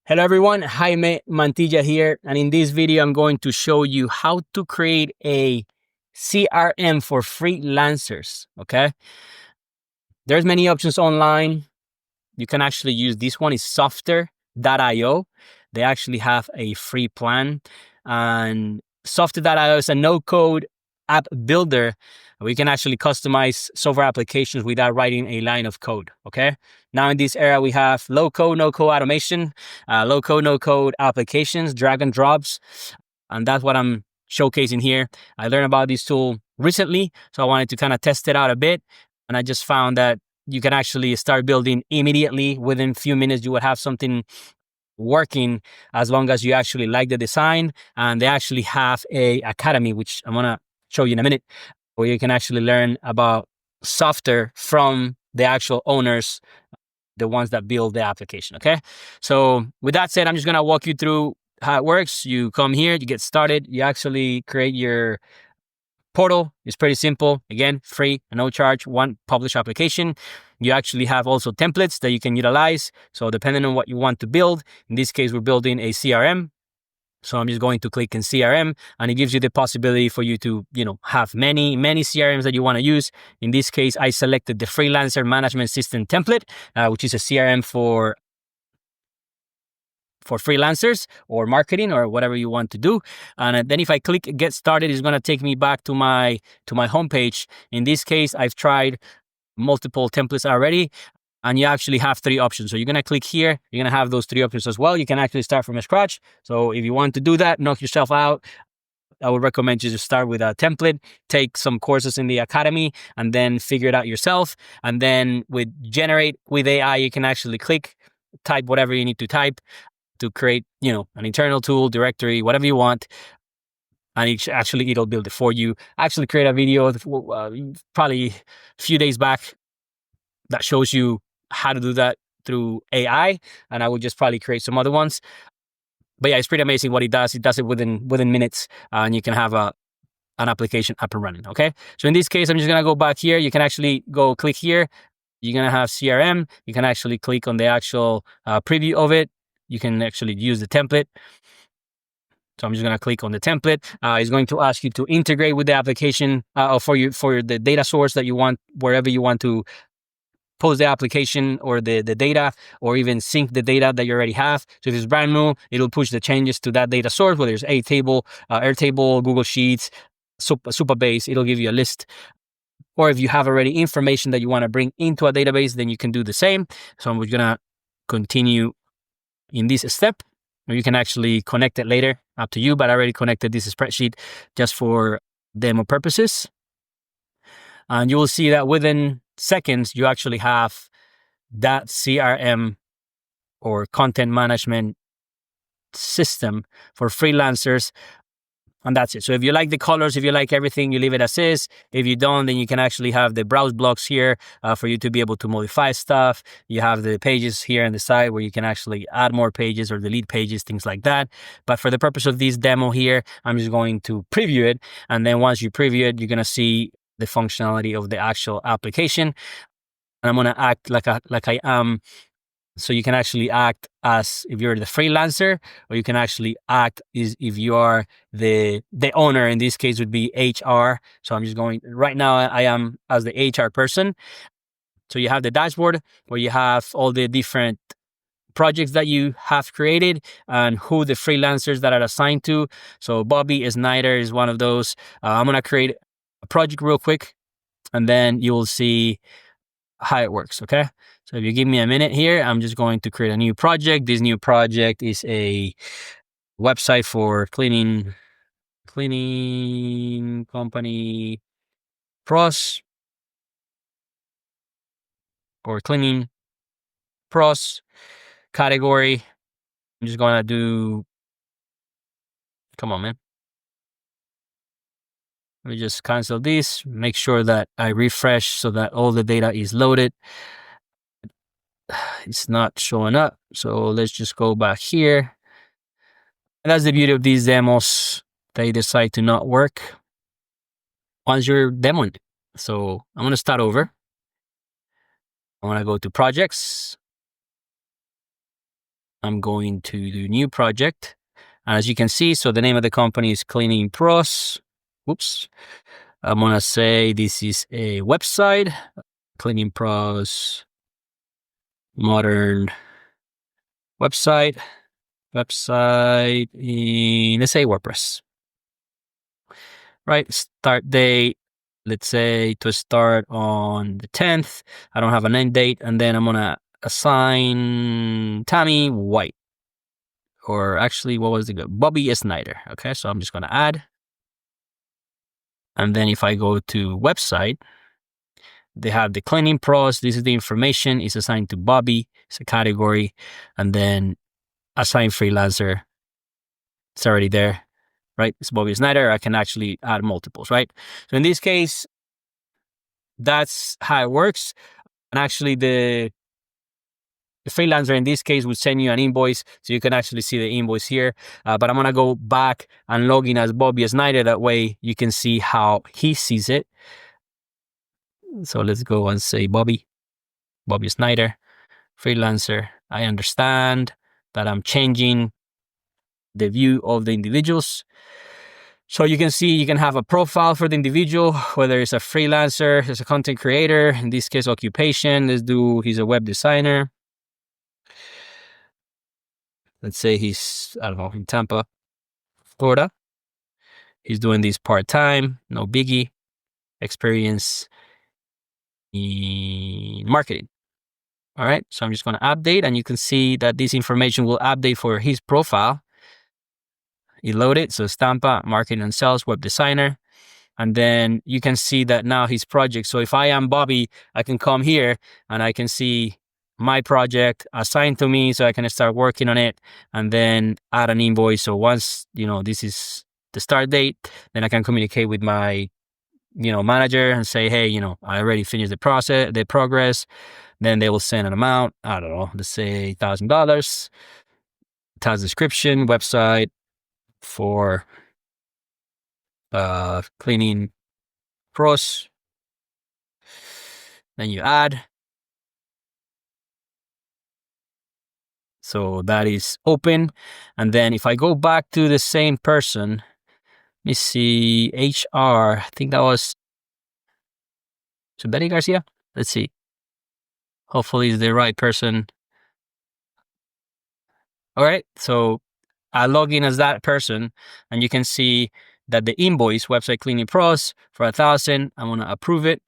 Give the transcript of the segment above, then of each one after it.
Hello everyone, Jaime Mantilla here, and in this video I'm going to show you how to create a CRM for freelancers, okay? There's many options online. You can actually use this one, is Softer.io. They actually have a free plan, and Softer.io is a no-code app builder. We can actually customize software applications without writing a line of code, okay? Now in this era, we have low-code, no-code automation, low-code, no-code applications, drag and drops, and that's what I'm showcasing here. I learned about this tool recently, so I wanted to kind of test it out a bit, and I just found that you can actually start building immediately. Within a few minutes, you would have something working as long as you actually like the design. And they actually have a academy, which I'm going to show you in a minute, where you can actually learn about software from the actual owners, the ones that build the application. Okay. So with that said, I'm just going to walk you through how it works. You come here, you get started, you actually create your portal. Is pretty simple. Again, free, no charge, one publish application. You actually have also templates that you can utilize. So depending on what you want to build, in this case, we're building a CRM. So I'm just going to click in CRM, and it gives you the possibility for you to, have many CRMs that you want to use. In this case, I selected the Freelancer Management System Template, which is a CRM for freelancers or marketing or whatever you want to do. And then if I click get started, it's going to take me back to my homepage. In this case, I've tried multiple templates already, and you actually have three options. So you're going to click here, you're going to have those three options as well. You can actually start from scratch. So if you want to do that, knock yourself out, I would recommend you to start with a template, take some courses in the academy, and then figure it out yourself. And then with generate with AI, you can actually click, type whatever you need to type to create, an internal tool, directory, whatever you want. And it'll build it for you. I actually create a video probably a few days back that shows you how to do that through AI. And I will just probably create some other ones. But yeah, it's pretty amazing what it does. It does it within minutes, and you can have an application up and running. Okay. So in this case, I'm just going to go back here. You can actually go click here. You're going to have CRM. You can actually click on the actual preview of it. You can actually use the template. So I'm just going to click on the template. It's going to ask you to integrate with the application for the data source that you want, wherever you want to post the application or the data, or even sync the data that you already have. So if it's brand new, it'll push the changes to that data source, whether it's Airtable, Google Sheets, Supabase, it'll give you a list. Or if you have already information that you want to bring into a database, then you can do the same. So I'm going to continue in this step. Or you can actually connect it later, up to you, but I already connected this spreadsheet just for demo purposes. And you will see that within seconds, you actually have that CRM or content management system for freelancers. And that's it. So if you like the colors, if you like everything, you leave it as is. If you don't, then you can actually have the browse blocks here for you to be able to modify stuff. You have the pages here on the side where you can actually add more pages or delete pages, things like that. But for the purpose of this demo here, I'm just going to preview it. And then once you preview it, you're going to see the functionality of the actual application. And I'm going to act like I am. So you can actually act as if you're the freelancer, or you can actually act as if you are the owner. In this case would be HR. So I'm just going, right now I am as the HR person. So you have the dashboard where you have all the different projects that you have created and who the freelancers that are assigned to. So Bobby Snyder is one of those. I'm going to create a project real quick, and then you will see how it works. Okay. So if you give me a minute here, I'm just going to create a new project. This new project is a website for cleaning company pros, or cleaning pros category. I'm just going to do, come on, man. Let me just cancel this, make sure that I refresh so that all the data is loaded. It's not showing up. So let's just go back here. And that's the beauty of these demos. They decide to not work once you're demoing. So I'm going to start over. I want to go to projects. I'm going to the new project. And as you can see, so the name of the company is Cleaning Pros. Whoops. I'm going to say this is a website, Cleaning Pros Modern Website in, let's say, WordPress. Right, start date, let's say to start on the 10th. I don't have an end date, and then I'm gonna assign Tammy White, or actually, what was the Bobby Snyder. Okay, so I'm just gonna add, and then if I go to website, they have the cleaning pros. This is the information. It's assigned to Bobby. It's a category, and then assign freelancer. It's already there. Right, it's Bobby Snyder. I can actually add multiples, right? So in this case, that's how it works. And actually, the freelancer in this case would send you an invoice, so you can actually see the invoice here. But I'm gonna go back and log in as Bobby Snyder. That way, you can see how he sees it. So let's go and say Bobby Snyder, freelancer. I understand that I'm changing the view of the individuals. So you can see, you can have a profile for the individual, whether it's a freelancer, it's a content creator, in this case, occupation. Let's do, he's a web designer. Let's say he's, I don't know, in Tampa, Florida. He's doing this part-time, no biggie, experience in marketing. All right, so I'm just going to update, and you can see that this information will update for his profile. You load it, so it's Tampa, marketing and sales, web designer. And then you can see that now his project. So if I am Bobby, I can come here and I can see my project assigned to me, so I can start working on it and then add an invoice. So once, this is the start date, then I can communicate with my, manager and say, hey, I already finished the progress. Then they will send an amount, I don't know, let's say $1,000, task description, website for cleaning pros. Then you add. So that is open. And then if I go back to the same person, let me see, HR, I think that was Betty Garcia. Let's see. Hopefully it's the right person. All right. So I log in as that person, and you can see that the invoice, website cleaning pros, for $1,000. I'm going to approve it.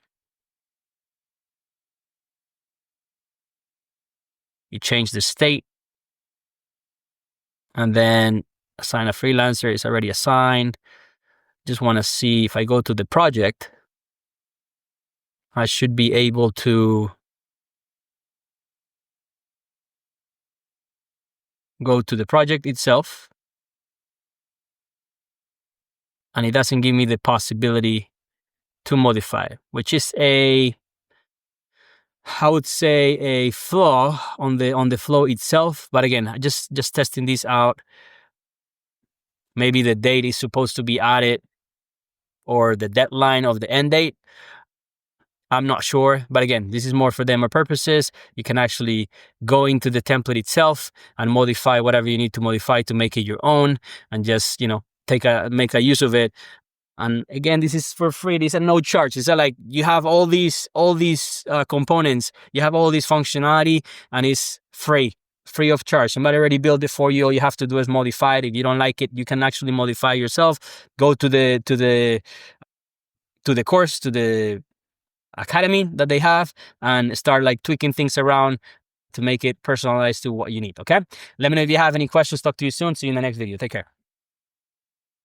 You change the state. And then assign a freelancer. It's already assigned. Just want to see if I go to the project, I should be able to go to the project itself. And it doesn't give me the possibility to modify, which is I would say a flaw on the flow itself. But again, just testing this out. Maybe the date is supposed to be added, or the deadline of the end date. I'm not sure, but again, this is more for demo purposes. You can actually go into the template itself and modify whatever you need to modify to make it your own, and just make a use of it. And again, this is for free. These are no charge. It's not like you have all these components, you have all this functionality, and it's free of charge. Somebody already built it for you. All you have to do is modify it. If you don't like it, you can actually modify yourself. Go to the course, to the academy that they have, and start tweaking things around to make it personalized to what you need. Okay, let me know if you have any questions. Talk to you soon. See you in the next video. Take care.